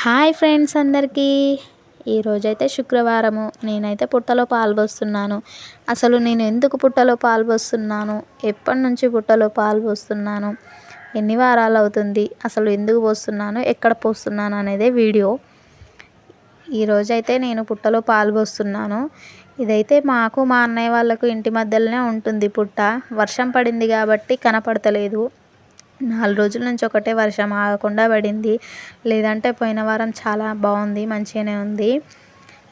Hi friends అందరికీ. ఈరోజైతే శుక్రవారము. నేనైతే పుట్టలో పాలు పోస్తున్నాను. అసలు నేను ఎందుకు పుట్టలో పాలు పోస్తున్నాను, ఎప్పటి నుంచి పుట్టలో పాలు పోస్తున్నాను, ఎన్ని వారాలు అవుతుంది, అసలు ఎందుకు పోస్తున్నాను, ఎక్కడ పోస్తున్నాను అనేదే వీడియో. ఈరోజైతే నేను పుట్టలో పాలు పోస్తున్నాను. ఇదైతే మాకు మా అన్నయ్య వాళ్ళకు ఇంటి మధ్యలోనే ఉంటుంది పుట్ట. వర్షం పడింది కాబట్టి కనపడతలేదు. 4 రోజుల నుంచి ఒకటే వర్షం ఆగకుండా పడింది. లేదంటే పోయిన వారం చాలా బాగుంది, మంచిగానే ఉంది.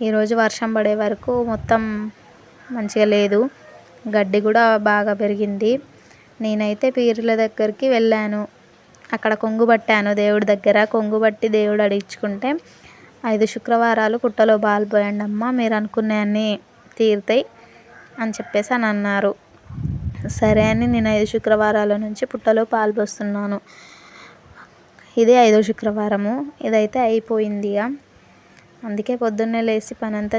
ఈరోజు వర్షం పడే వరకు మొత్తం మంచిగా లేదు. గడ్డి కూడా బాగా పెరిగింది. నేనైతే పీర్ల దగ్గరికి వెళ్ళాను. అక్కడ కొంగు పట్టాను దేవుడి దగ్గర. కొంగు పట్టి దేవుడు అడిగించుకుంటే 5 శుక్రవారాలు పుట్టలో పాలు పోయండి అమ్మ, మీరు అనుకునేవన్నీ తీరుతాయి అని చెప్పేసి అని అన్నారు. సరే అని నేను 5 శుక్రవారాల నుంచి పుట్టలో పాలు పోస్తున్నాను. ఇదే 5వ శుక్రవారము. ఇదైతే అయిపోయింది ఇక. అందుకే పొద్దున్నే లేచి పనంతా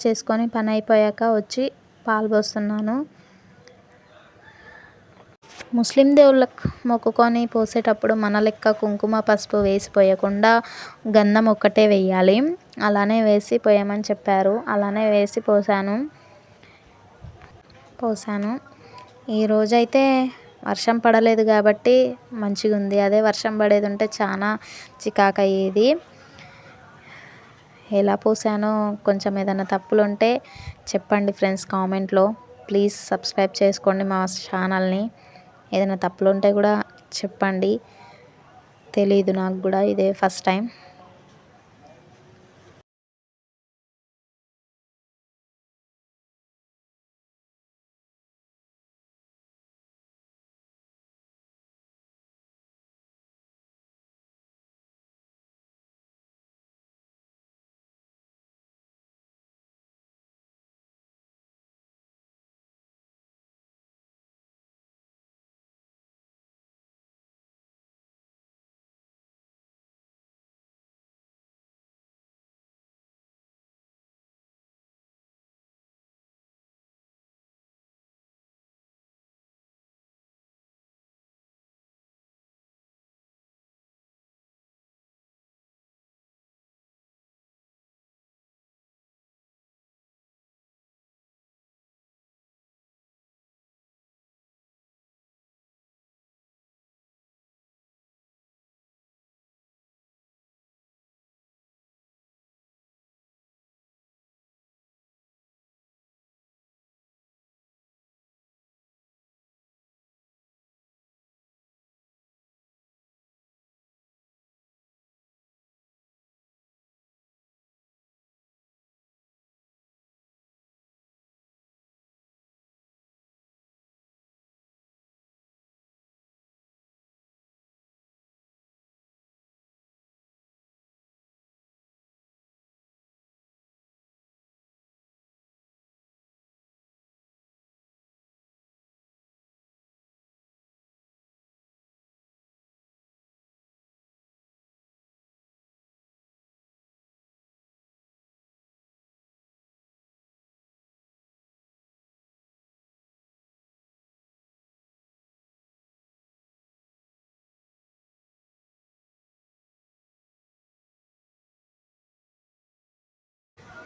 చేసుకొని పని అయిపోయాక వచ్చి పాలు పోస్తున్నాను. ముస్లిం దేవుళ్ళకు మొక్కుకొని పోసేటప్పుడు మన లెక్క కుంకుమ పసుపు వేసి పోయకుండా గంధం ఒక్కటే వేయాలి. అలానే వేసి పోయమని చెప్పారు. అలానే వేసి పోసాను. ఈరోజైతే వర్షం పడలేదు కాబట్టి మంచిగా ఉంది. అదే వర్షం పడేది ఉంటే చాలా చికాకు అయ్యేది. ఎలా పోసానో కొంచెం ఏదైనా తప్పులు ఉంటే చెప్పండి ఫ్రెండ్స్ కామెంట్లో. ప్లీజ్ సబ్స్క్రైబ్ చేసుకోండి మా ఛానల్ని. ఏదైనా తప్పులు ఉంటే కూడా చెప్పండి. తెలీదు నాకు కూడా, ఇదే ఫస్ట్ టైం.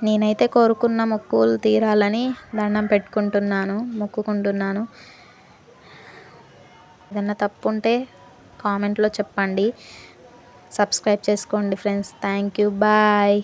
నేనైతే కోరుకున్న మొక్కులు తీరాలని దండం పెట్టుకుంటున్నాను, మొక్కుకుంటున్నాను. ఏదన్నా తప్పు ఉంటే కామెంట్లో చెప్పండి. సబ్స్క్రైబ్ చేసుకోండి ఫ్రెండ్స్. Thank you. బాయ్.